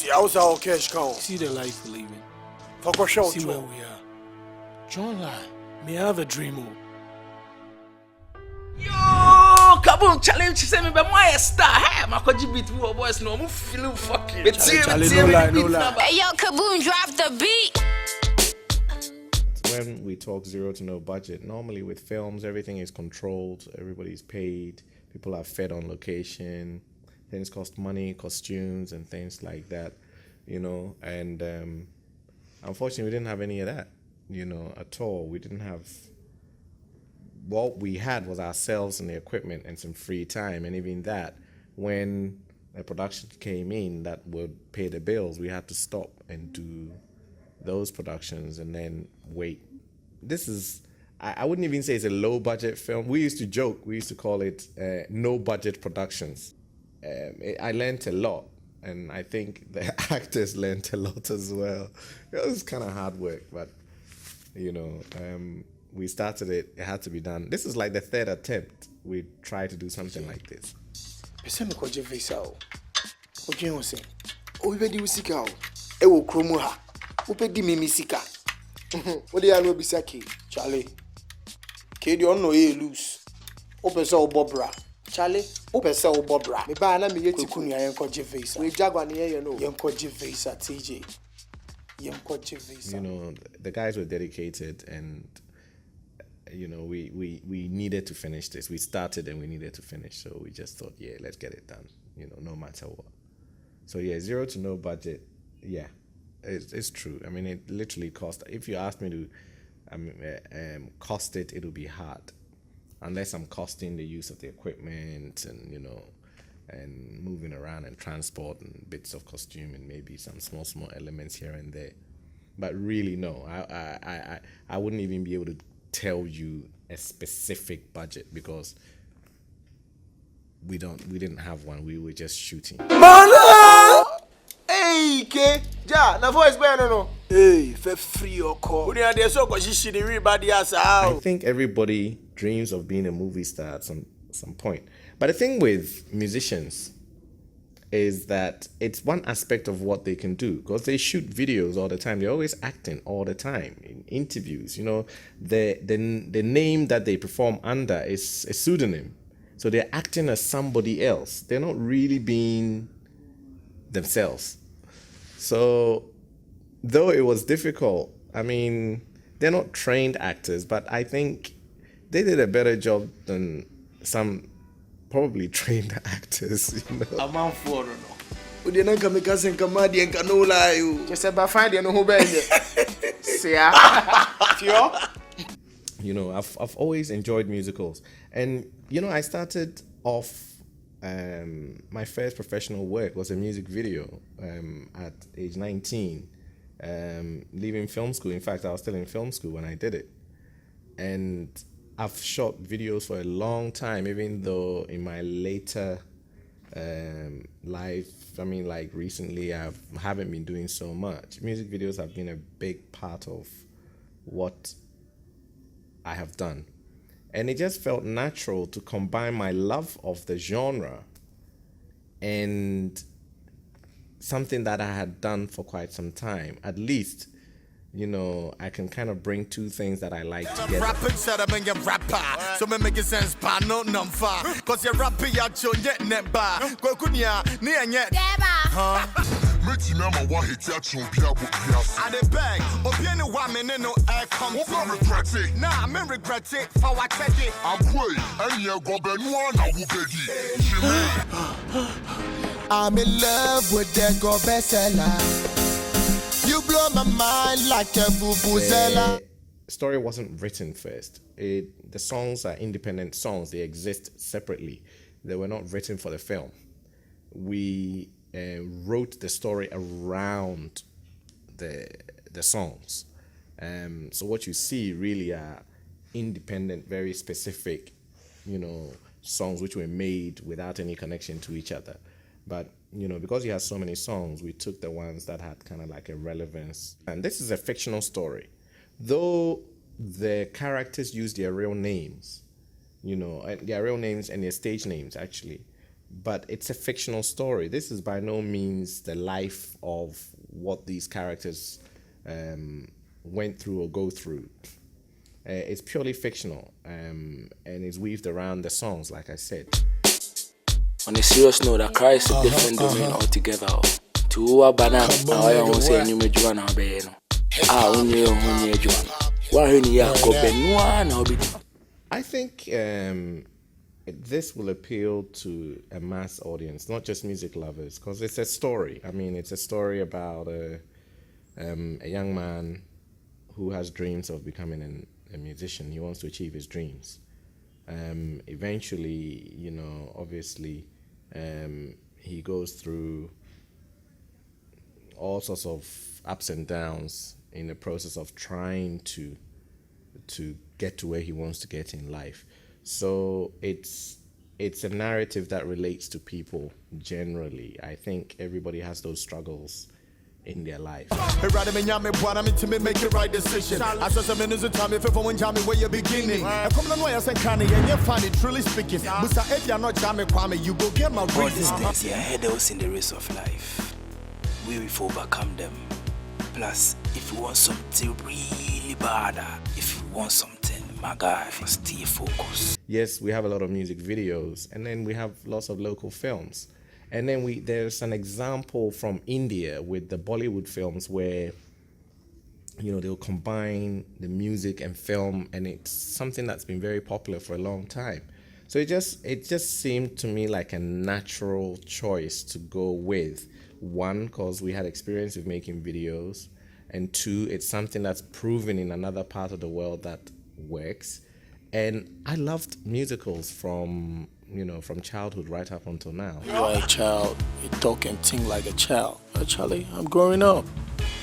See, I was all cash count. See the life we're living. For sure. See where we are. John lie. May I have a dream? Yo, kaboom challenge send me be my star. Hey, my koji beat we boys no I'm feeling fucking. Charlie, no lie. Hey yo, kaboom, drop the beat. When we talk zero to no budget, normally with films, everything is controlled, everybody's paid, people are fed on location, things cost money, costumes and things like that, and unfortunately we didn't have any of that, at all. We didn't have, what we had was ourselves and the equipment and some free time, and even that, when a production came in that would pay the bills, we had to stop and do those productions and then wait. This is, I wouldn't even say it's a low budget film. We used to joke, we used to call it no budget productions. I learned a lot, and I think the actors learned a lot as well. It was kind of hard work, but we started it, it had to be done. This is like the third attempt we tried to do something like this. Upedi mimisika. What do you know bisaki? Charlie. Kedi on no loose. Opesa o bobra. Charlie. Opesa o bobra. Me ba na me yeti kunya yenko jevisa. We jagwa ni ye no. Yenko jevisa TJ. Yenko jevisa. The guys were dedicated, and we needed to finish this. We started and we needed to finish, so we just thought, yeah, let's get it done. No matter what. So yeah, zero to no budget. Yeah. It's true. I mean, it literally cost. If you ask me to cost it, it'll be hard, unless I'm costing the use of the equipment and and moving around and transport and bits of costume and maybe some small elements here and there. But really, no, I wouldn't even be able to tell you a specific budget because we didn't have one. We were just shooting. Hey, K, ja, na voice boy no. Hey, for free or call. We dey so go shishi the everybody else out. I think everybody dreams of being a movie star at some point. But the thing with musicians is that it's one aspect of what they can do, because they shoot videos all the time. They're always acting all the time in interviews. The name that they perform under is a pseudonym. So they're acting as somebody else. They're not really being themselves. So though it was difficult, I mean, they're not trained actors, but I think they did a better job than some probably trained actors. I'm on for no. We didn't come because in Kamadi and Canola you just about finding who been see I've always enjoyed musicals, and I started off. My first professional work was a music video at age 19, leaving film school. In fact, I was still in film school when I did it. And I've shot videos for a long time, even though in my later life, I mean, like recently, I haven't been doing so much. Music videos have been a big part of what I have done. And it just felt natural to combine my love of the genre and something that I had done for quite some time. At least, I can kind of bring two things that I like together. Rapping said I'm in your rapper, so me make sense, pa no number. Cause you're rapping ya cho yet neba. Go kunya, ni and yet. I the bag, Opiano woman no air come. Regret it. Nah, me regret it for what I did. I'm way, and you go ben one, I will get it. I'm in love with that go bestseller. You blow my mind like a vuvuzela. The story wasn't written first. The songs are independent songs. They exist separately. They were not written for the film. We wrote the story around the songs. So what you see really are independent, very specific, songs which were made without any connection to each other. But, because you had so many songs, we took the ones that had kind of like a relevance. And this is a fictional story. Though the characters use their real names, their real names and their stage names, actually. but it's a fictional story. This is by no means the life of what these characters went through or go through. It's purely fictional, and it's weaved around the songs, like I said. On a serious note, Accra is a different domain altogether. To a banana, I won't say any Juan Albano. I think this will appeal to a mass audience, not just music lovers, because it's a story. I mean, it's a story about a young man who has dreams of becoming a musician. He wants to achieve his dreams. Eventually, you know, obviously, he goes through all sorts of ups and downs in the process of trying to get to where he wants to get in life. So it's a narrative that relates to people generally. I think everybody has those struggles in their life. Hey, rather me to make the right decision. I saw some minutes of time if one time where you're beginning. I come on way I said canny and you're funny, truly speaking. But if you're not jamming Kwame, you go get my reason. All these things here ahead of us in the race of life. We will overcome them. Plus, if you want something really bad, if you want something, my guy, stay focused. Yes, we have a lot of music videos, and then we have lots of local films. And then there's an example from India with the Bollywood films where, you know, they'll combine the music and film, and it's something that's been very popular for a long time. So it just seemed to me like a natural choice to go with. One, because we had experience with making videos, and two, it's something that's proven in another part of the world that works. And I loved musicals from childhood right up until now. You are a child, you talk and think like a child. Actually, I'm growing up.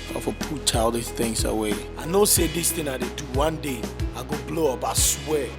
I have to put childish things away. I know say this thing I do one day, I go blow up, I swear.